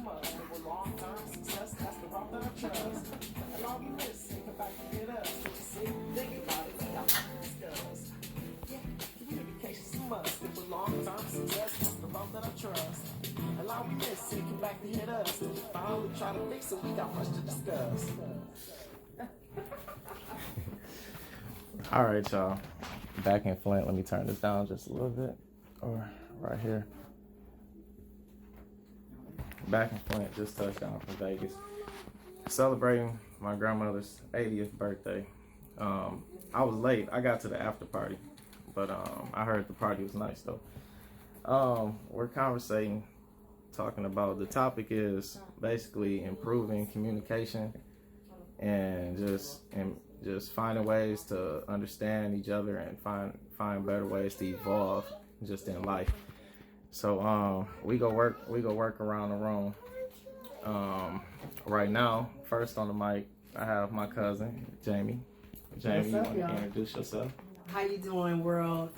must. With long-term success, that's the route that I trust. And all we miss, come back to get us. What you see, think about it, we got to discuss. Yeah, communication's a must. With long-term success, that's the route that I trust. And all we miss, come back to hit us. Till we finally try to fix it, we got much to discuss. All right, y'all. Back in Flint. Let me turn this down just a little bit. Or right here. Back in Flint, just touched down from Vegas. Celebrating my grandmother's 80th birthday. I was late. I got to the after party. But I heard the party was nice, though. We're conversating, talking about, the topic is basically improving communication and just finding ways to understand each other and find better ways to evolve just in life. So we go work around the room. Right now, first on the mic, I have my cousin Jamie. Jamie, you want to introduce yourself? How you doing, world?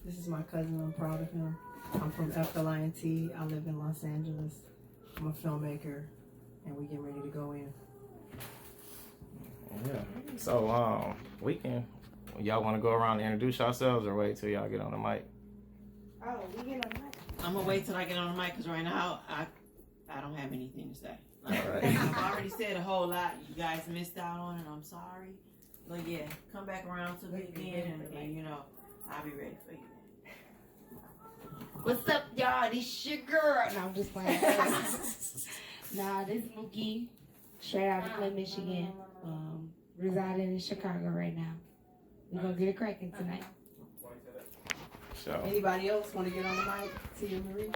This is my cousin. I'm proud of him. I'm from FLINT. I live in Los Angeles. I'm a filmmaker, and we get ready to go in. Yeah. So y'all want to go around and introduce yourselves, or wait till y'all get on the mic? Oh, we get on the mic. I'm gonna wait till I get on the mic because right now I don't have anything to say. All right. I've already said a whole lot. You guys missed out on it. I'm sorry. But yeah, come back around to me again, and you know I'll be ready for you. What's up, y'all? This your girl. No, I'm just playing. Nah, this is Mookie, straight out of Flint, Michigan. Residing in Chicago right now. We're gonna get it cracking tonight. So. Anybody else want to get on the mic? Tia Marie?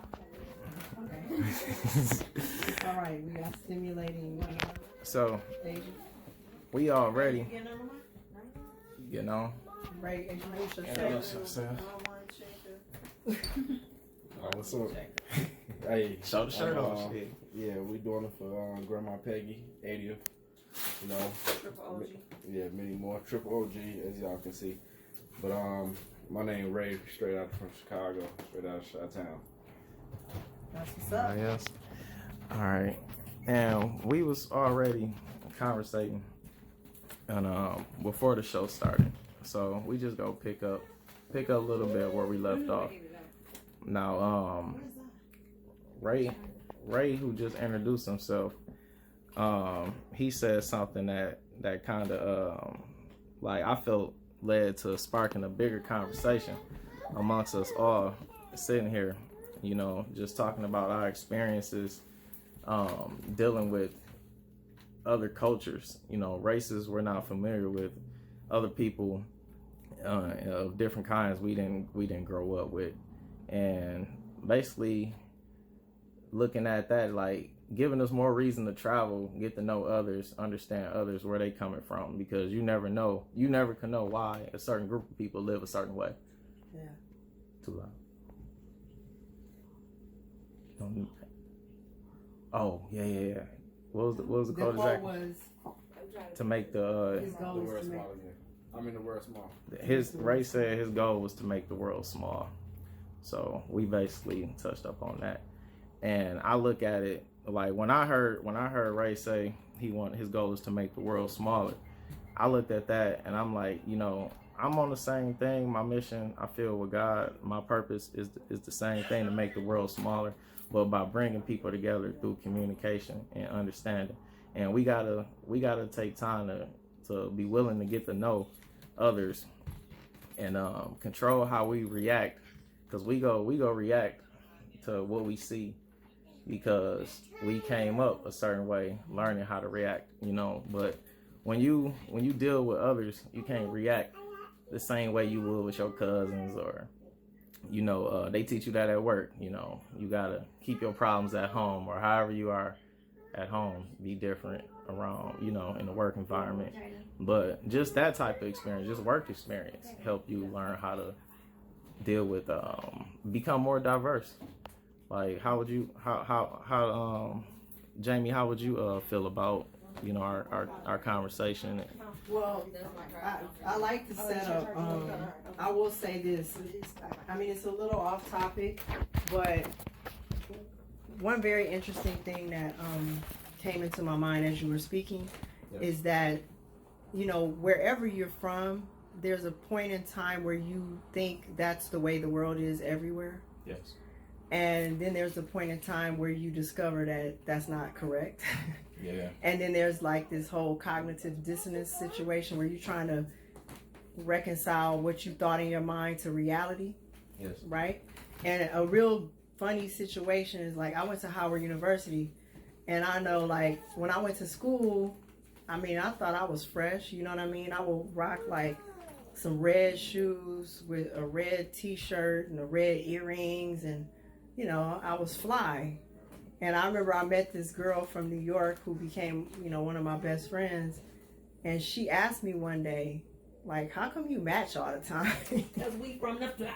Okay. All right, we got stimulating. So, Stages. we all ready. You getting on the mic? You know. Ray, introduce Introduce yourself. yourself. What's up? Hey, Show the shirt off. Yeah, we doing it for Grandma Peggy, 80th. You know, Triple OG. yeah, many more. Triple OG, as y'all can see. But my name Ray, straight out from Chicago, straight out of Chi-Town. That's what's up. Yes. All right. And we was already conversating, and before the show started, so we just go pick up a little bit where we left off. Now, Ray, who just introduced himself, he said something that kind of like I felt led to sparking a bigger conversation amongst us all sitting here, you know, just talking about our experiences dealing with other cultures, you know, races we're not familiar with, other people of different kinds we didn't grow up with, and basically looking at that, like giving us more reason to travel, get to know others, understand others, where they coming from, because you never can know why a certain group of people live a certain way. Yeah. Too loud. Oh, yeah. What was the quote exactly? Was to make the his goal The was world to make. small again. I mean, the world small. Ray said his goal was to make the world small. So we basically touched up on that. And I look at it like when I heard Ray say his goal is to make the world smaller, I looked at that and I'm like, you know, I'm on the same thing. My mission, I feel with God, my purpose is the same thing, to make the world smaller, but by bringing people together through communication and understanding. And we gotta take time to be willing to get to know others and control how we react, because we go react to what we see, because we came up a certain way learning how to react, you know. But when you deal with others, you can't react the same way you would with your cousins, or you know, they teach you that at work, you know, you gotta keep your problems at home, or however you are at home, be different around, you know, in the work environment. But just that type of experience, just work experience, help you learn how to deal with, become more diverse. Like, how would you, Jamie, how would you feel about, you know, our conversation? Well, I like the setup. I will say this. I mean, it's a little off topic, but one very interesting thing that came into my mind as you were speaking is that, you know, wherever you're from, there's a point in time where you think that's the way the world is everywhere. Yes. And then there's a point in time where you discover that that's not correct. Yeah. And then there's like this whole cognitive dissonance situation where you're trying to reconcile what you thought in your mind to reality. Yes. Right? And a real funny situation is like I went to Howard University, and I know like when I went to school, I mean, I thought I was fresh, you know what I mean? I would rock like some red shoes with a red t-shirt and the red earrings, and you know, I was fly. And I remember I met this girl from New York who became, you know, one of my best friends, and she asked me one day, like, how come you match all the time? Because we from the fly.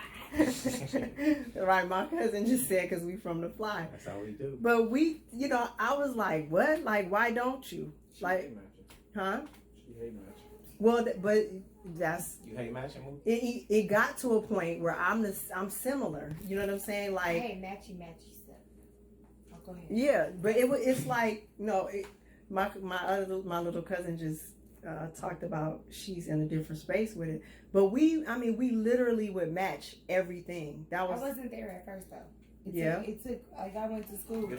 Right, my cousin just said because we from the fly. That's how we do. But we, you know, I was like, what? Like, why don't you? She Like, hate matching. huh? She hate matching. Well, but that's You hate matching movies? it. Got to a point where I'm similar. You know what I'm saying? Like, Hey, matchy stuff. Oh, go ahead. yeah, but it's like no, my little cousin just talked about she's in a different space with it. But we literally would match everything. That I was wasn't there at first though. It took like I went to school.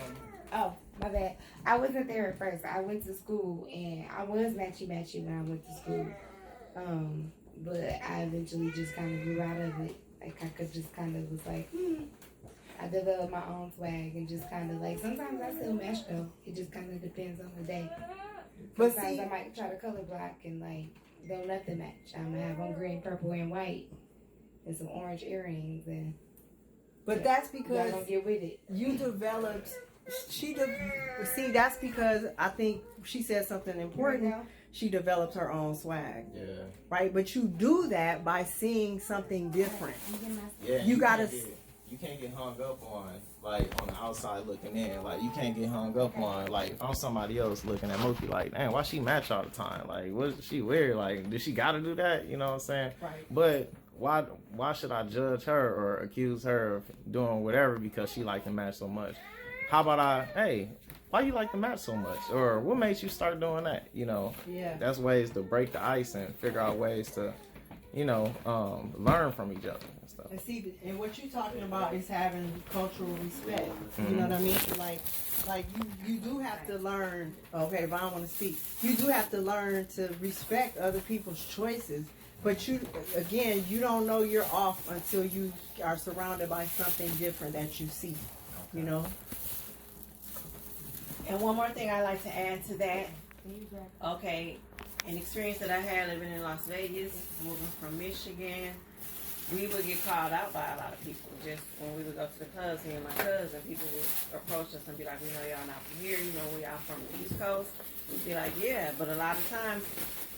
Oh, my bad. I wasn't there at first. I went to school and I was matchy when I went to school. But I eventually just kind of grew out of it. Like I could just kind of was like, I developed my own swag and just kind of like sometimes I still match though. It just kind of depends on the day. But Sometimes see, I might try to color block and like don't nothing match. I'm gonna have on green, purple, and white, and some orange earrings, and but that's y'all because gonna get with it. you developed. See, that's because I think she said something important. She develops her own swag. Yeah. Right? But you do that by seeing something different. Yeah. You gotta. You can't get hung up on like on the outside looking in. Like you can't get hung up on like if I'm somebody else looking at Mookie like, damn, why she match all the time? Like, was she weird? Like, did she gotta do that? You know what I'm saying? Right. But why should I judge her or accuse her of doing whatever because she like to match so much? How about hey, why you like to match so much? Or what makes you start doing that? You know? Yeah. That's ways to break the ice and figure out ways to, you know, learn from each other and stuff. And see, and what you're talking about is having cultural respect. You know what I mean? Like you do have to learn. Okay, if I don't want to speak, you do have to learn to respect other people's choices. But you don't know you're off until you are surrounded by something different that you see. You know. And one more thing I like to add to that. Okay, an experience that I had living in Las Vegas, moving from Michigan, we would get called out by a lot of people. Just when we would go to the clubs, me and my cousin, people would approach us and be like, we know y'all not from here, you know, we all from the East Coast. We'd be like, yeah, but a lot of times,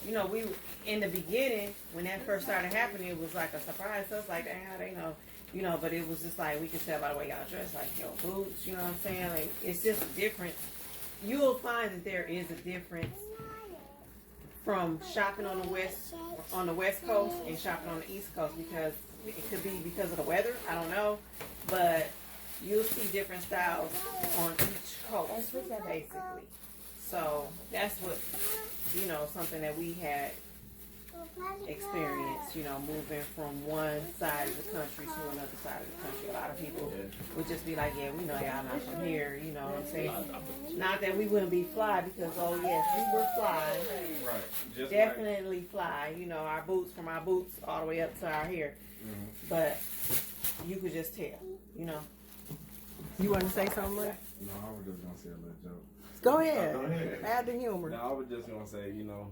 you know, we in the beginning, when that first started happening, it was like a surprise to us, like, dang, how they know, you know, but it was just like, we could tell by the way y'all dress, like, your boots, you know what I'm saying? Like, it's just a difference. You'll find that there is a difference from shopping on the West Coast and shopping on the East Coast because it could be because of the weather. I don't know, but you'll see different styles on each coast, basically. So that's what something that we had experienced. You know, moving from one side of the country to another side of the country. A lot of people would just be like, "Yeah, we know y'all not from here." You know what I'm saying? Not that we wouldn't be fly because, oh yes, we were fly. Right. Just Definitely fly. You know, our boots from our boots all the way up to our hair. Mm-hmm. But you could just tell. You know. You want to say something, Ray? No, I was just gonna say a little joke. Go ahead. Go ahead. Add the humor. No, I was just gonna say, you know,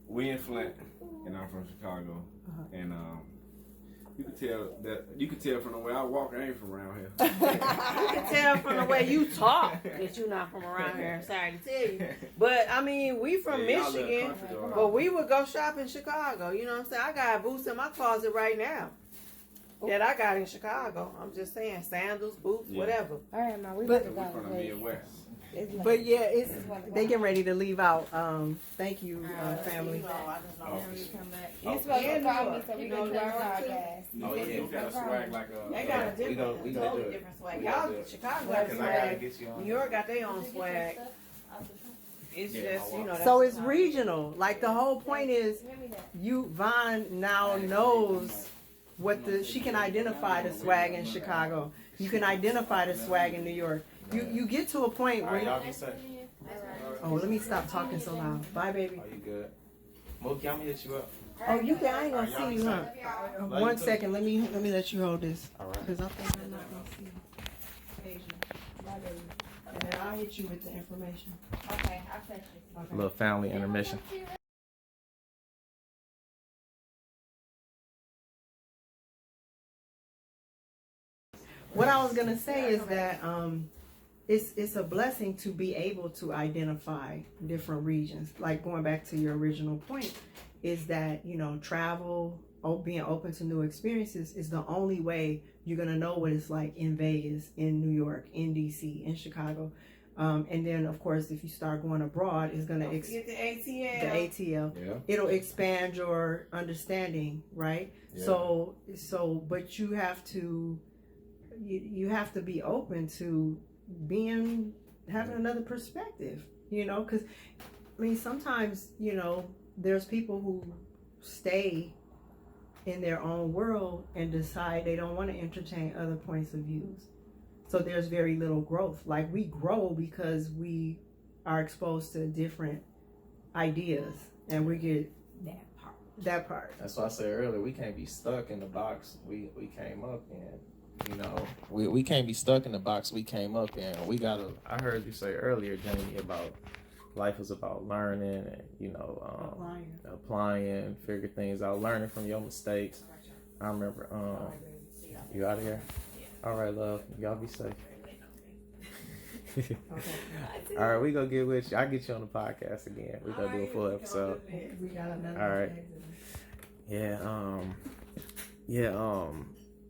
we in Flint, and I'm from Chicago, and you could tell from the way I walk, I ain't from around here. You can tell from the way you talk that you're not from around here. I'm sorry to tell you. But, I mean, we from Yeah, y'all live Michigan, country, though, huh? but we would go shop in Chicago. You know what I'm saying? I got boots in my closet right now. that I got in Chicago. I'm just saying, sandals, boots, whatever. All right, ma, we But- about to We're go. from the Midwest. But yeah, it's they getting ready to leave out. Thank you, family. You know, I just know. You supposed to call me so we You can know do that our too? podcast. Oh yeah, we got a swag like a. They got a we different, we totally do it. different swag. We Y'all, gotta do it. Chicago got Cause I gotta swag. get you on. New York got their own swag. It's just, you know. That's So it's regional. Like the whole point is, Vaughn now knows what she can identify the swag in Chicago. You can identify the swag in New York. You get to a point All where. right, y'all be safe. Oh, let me stop talking so loud. Bye, baby. Are you good? Mookie, I'm gonna hit you up. Oh, you can. I ain't gonna see you, huh? Love One you too. second. Let me let you hold this. All right. Cause I think I'm not gonna see you. Asia. Bye, baby. And then I'll hit you with the information. Okay, I'll text you. Okay. Little family intermission. What I was gonna say is that it's a blessing to be able to identify different regions. Like going back to your original point, is that travel, being open to new experiences is the only way you're gonna know what it's like in Vegas, in New York, in DC, in Chicago, and then of course if you start going abroad, it's gonna Get the ATL. the ATL. Yeah. It'll expand your understanding, right? Yeah. So, but you have to be open to having another perspective, because I mean sometimes there's people who stay in their own world and decide they don't want to entertain other points of views. So there's very little growth. Like we grow because we are exposed to different ideas and we get that part. That's why I said earlier, we can't be stuck in the box we came up in. We can't be stuck in the box we came up in. We gotta. I heard you say earlier, Jamie, about life is about learning and applying, figure things out, learning from your mistakes. I remember. You out of here? All right, love. Y'all be safe. All right, we gonna get with you. I'll get you on the podcast again. We gonna do a full episode. We got another. All right. Yeah.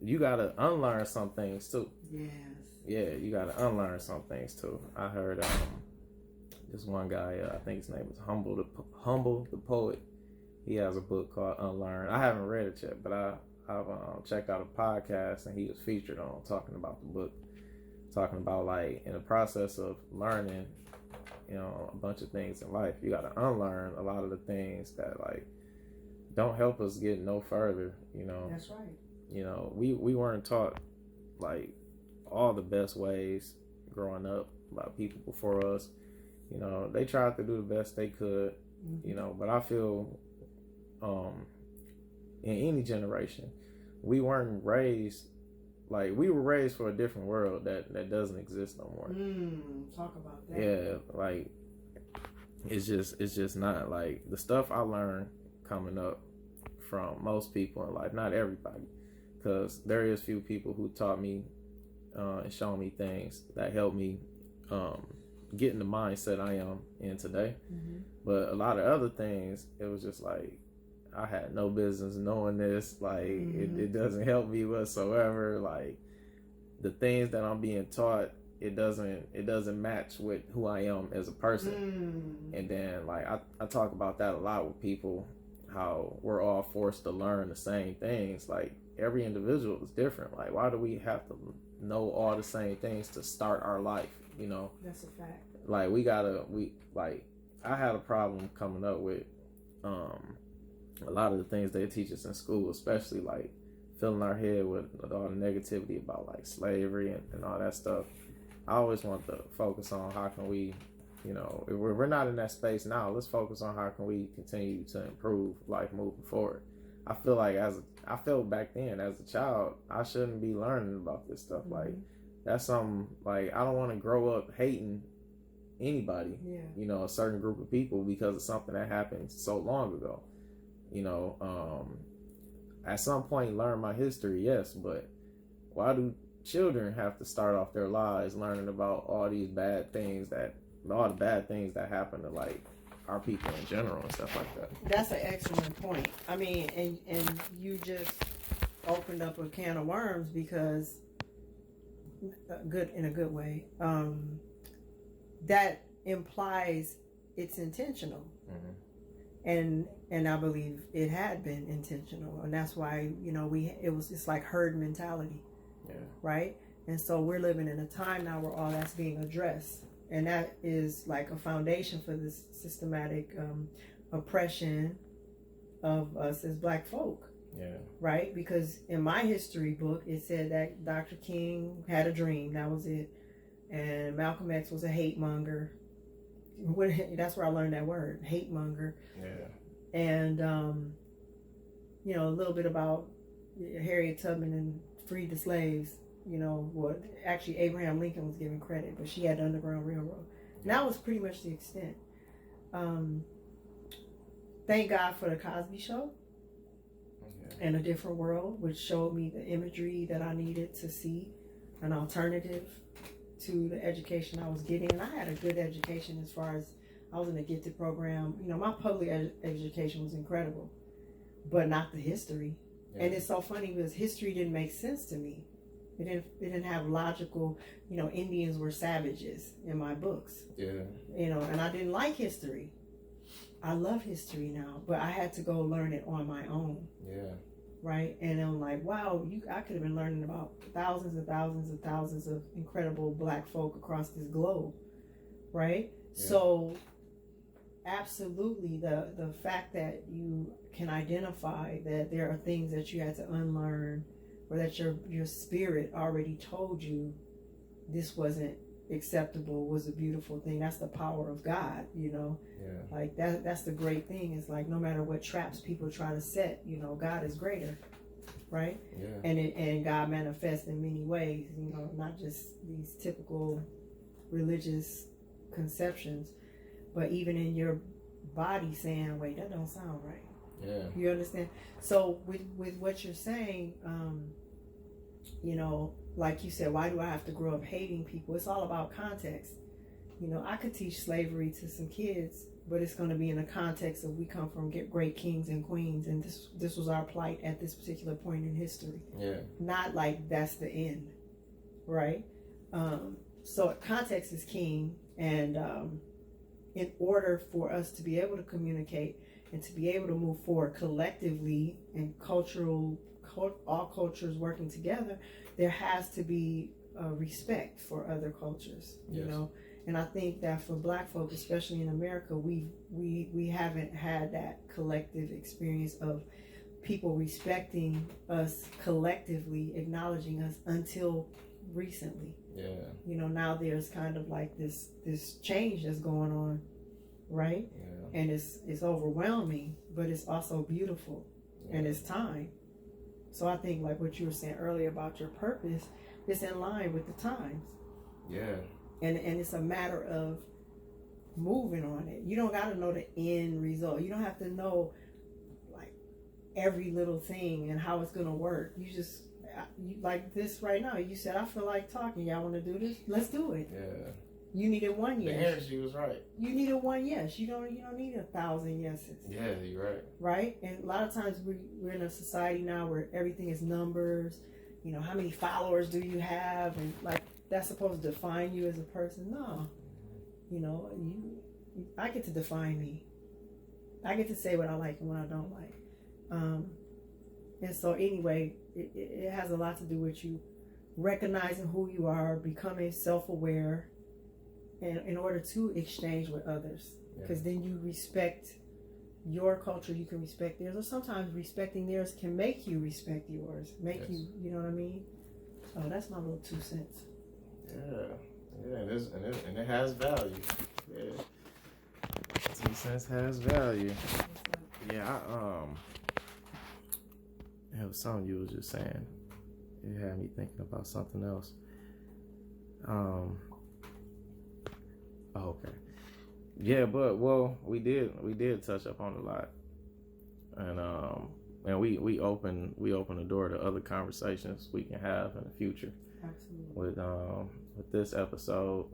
You gotta unlearn some things too. Yes. Yeah, you gotta unlearn some things too. I heard this one guy. I think his name is Humble the Poet. He has a book called Unlearn. I haven't read it yet, but I've checked out a podcast and he was featured on talking about the book, talking about like in the process of learning, a bunch of things in life. You gotta unlearn a lot of the things that like don't help us get no further. That's right. We weren't taught like all the best ways growing up by people before us. They tried to do the best they could, but I feel in any generation, we weren't raised like we were raised for a different world that doesn't exist no more. Talk about that. Yeah, like it's just not like the stuff I learned coming up from most people in life, not everybody. Because there is few people who taught me and showed me things that helped me get in the mindset I am in today. Mm-hmm. But a lot of other things, it was just like I had no business knowing this. Like it doesn't help me whatsoever. Like the things that I'm being taught, it doesn't match with who I am as a person. And then like I talk about that a lot with people, how we're all forced to learn the same things. Like every individual is different. Like why do we have to know all the same things to start our life? That's a fact. Like I had a problem coming up with a lot of the things they teach us in school, especially like filling our head with all the negativity about like slavery and all that stuff. I always want to focus on how can we, if we're not in that space now, let's focus on how can we continue to improve life moving forward. I feel like I felt back then as a child, I shouldn't be learning about this stuff. Like that's something like I don't want to grow up hating anybody, a certain group of people because of something that happened so long ago. At some point learn my history, yes, but why do children have to start off their lives learning about all the bad things that happen to like our people in general and stuff like that? That's an excellent point. I mean, and you just opened up a can of worms because in a good way. That implies it's intentional. And I believe it had been intentional, and that's why it's like herd mentality, right? And so we're living in a time now where all that's being addressed, and that is like a foundation for this systematic oppression of us as Black folk. Right? Because in my history book, it said that Dr. King had a dream. That was it. And Malcolm X was a hate monger. That's where I learned that word, hate monger. And, a little bit about Harriet Tubman and freed the slaves. Actually Abraham Lincoln was given credit, but she had the Underground Railroad. And that was pretty much the extent. Thank God for the Cosby Show. And A Different World, which showed me the imagery that I needed to see, an alternative to the education I was getting. And I had a good education as far as I was in a gifted program. My public education was incredible, but not the history. And it's so funny because history didn't make sense to me. It didn't have logical, Indians were savages in my books. And I didn't like history. I love history now, but I had to go learn it on my own. Right? And I'm like, wow, I could have been learning about thousands and thousands and thousands of incredible Black folk across this globe. Right? So absolutely the fact that you can identify that there are things that you had to unlearn, or that your spirit already told you this wasn't acceptable, was a beautiful thing. That's the power of God, like that's the great thing. It's like no matter what traps people try to set, God is greater, right? And God manifests in many ways, not just these typical religious conceptions, but even in your body saying, wait, that don't sound right. You understand? So with what you're saying, like you said, why do I have to grow up hating people? It's all about context. I could teach slavery to some kids, but it's going to be in the context of we come from great kings and queens, and this was our plight at this particular point in history. Not like that's the end, right? So context is king, and in order for us to be able to communicate and to be able to move forward collectively and all cultures working together, there has to be respect for other cultures, and I think that for Black folk, especially in America, we haven't had that collective experience of people respecting us collectively, acknowledging us until recently. Now there's kind of like this change that's going on, right? And it's overwhelming, but it's also beautiful, and it's time. So I think like what you were saying earlier about your purpose is in line with the times. And it's a matter of moving on it. You don't got to know the end result. You don't have to know like every little thing and how it's going to work. You just like this right now. You said, I feel like talking. Y'all want to do this? Let's do it. You needed one yes. The energy was right. You needed one yes. You don't need 1,000 yeses. You're right. Right? And a lot of times we're in a society now where everything is numbers. How many followers do you have? And like that's supposed to define you as a person. No. I get to define me. I get to say what I like and what I don't like. And so anyway, it has a lot to do with you recognizing who you are, becoming self-aware, and in order to exchange with others, because then you respect your culture, you can respect theirs, or sometimes respecting theirs can make you respect yours, you know what I mean? So that's my little 2 cents. And it has value. 2 cents has value. It was something you was just saying. It had me thinking about something else. Okay. Yeah, but we did touch up on a lot, and we open the door to other conversations we can have in the future. Absolutely. With this episode,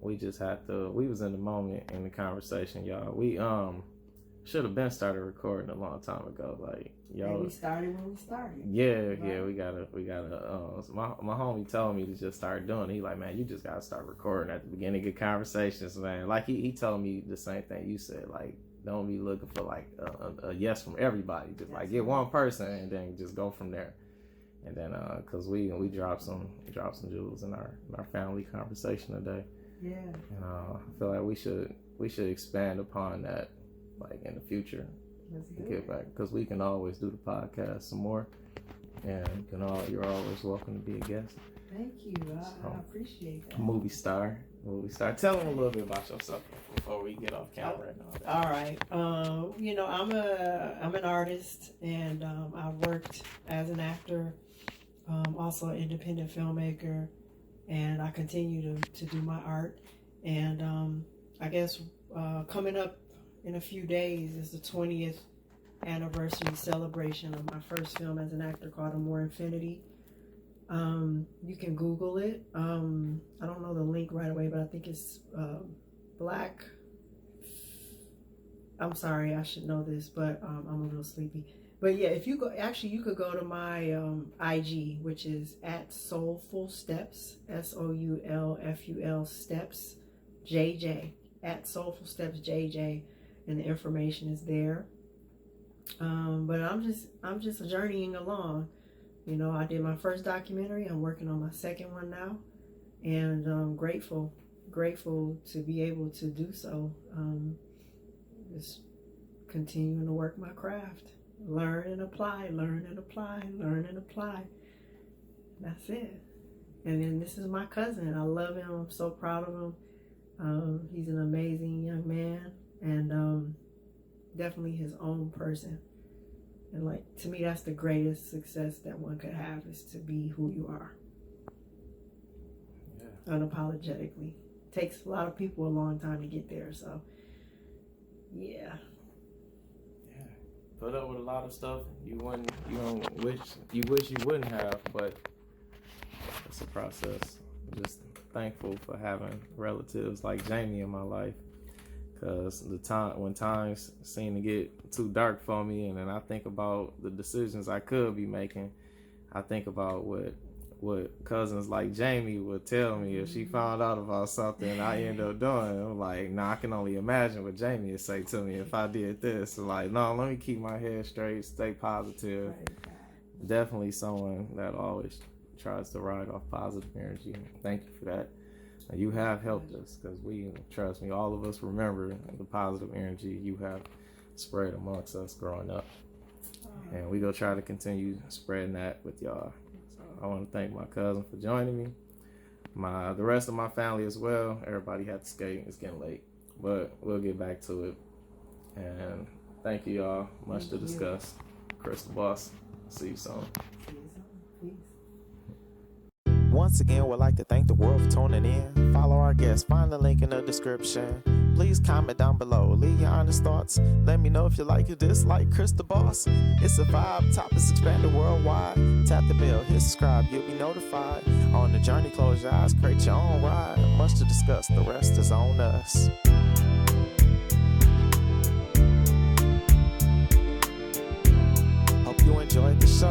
we just had to. We was in the moment in the conversation, y'all. should have been started recording a long time ago. Like, And yo, we started when we started. yeah, Right. we gotta. My homie told me to just start doing it. He like, man, you just gotta start recording at the beginning of conversations, man. Like he told me the same thing you said. Like, don't be looking for like a yes from everybody. Just like get one person and then just go from there. And then cause we dropped some jewels in our family conversation today. Yeah. And I feel like we should expand upon that, like in the future. Let's do Get it. back, because we can always do the podcast some more, and you're always welcome to be a guest. Thank you. I appreciate that. Movie star. Tell them a little bit about yourself before we get off camera and all that. All right. You know, I'm an artist, and I worked as an actor, also an independent filmmaker, and I continue to do my art. And I guess coming up in a few days is the 20th anniversary celebration of my first film as an actor called A More Infinity. You can Google it. I don't know the link right away, but I think it's Black. I'm sorry, I should know this, but I'm a little sleepy. But yeah, if you go, actually, you could go to my IG, which is at Soulful Steps, SOULFUL Steps, JJ, at Soulful Steps JJ, and the information is there. But I'm just journeying along. You know, I did my first documentary. I'm working on my second one now, and I'm grateful to be able to do so. Just continuing to work my craft, learn and apply, learn and apply, learn and apply. That's it. And then this is my cousin. I love him. I'm so proud of him. He's an amazing young man, and definitely his own person. And like, to me, that's the greatest success that one could have, is to be who you are. Yeah. Unapologetically. Takes a lot of people a long time to get there, so yeah. Yeah. Put up with a lot of stuff you wish you wouldn't have, but it's a process. I'm just thankful for having relatives like Jamie in my life. Because when times seem to get too dark for me, and then I think about the decisions I could be making, I think about what cousins like Jamie would tell me if she found out about something I end up doing. I'm like, I can only imagine what Jamie would say to me if I did this. Like, no, let me keep my head straight, stay positive. Right. Definitely someone that always tries to ride off positive energy. Thank you for that. You have helped us, because trust me, all of us remember the positive energy you have spread amongst us growing up. And we go try to continue spreading that with y'all. So I want to thank my cousin for joining me. The rest of my family as well. Everybody had to skate. It's getting late, but we'll get back to it. And thank you, y'all. Much to discuss. Chris the Boss. See you soon. Once again, we'd like to thank the world for tuning in. Follow our guests. Find the link in the description. Please comment down below. Leave your honest thoughts. Let me know if you like or dislike Chris the Boss. It's a vibe. Topics expanded worldwide. Tap the bell. Hit subscribe. You'll be notified. On the journey, close your eyes. Create your own ride. Much to discuss. The rest is on us. Hope you enjoyed the show.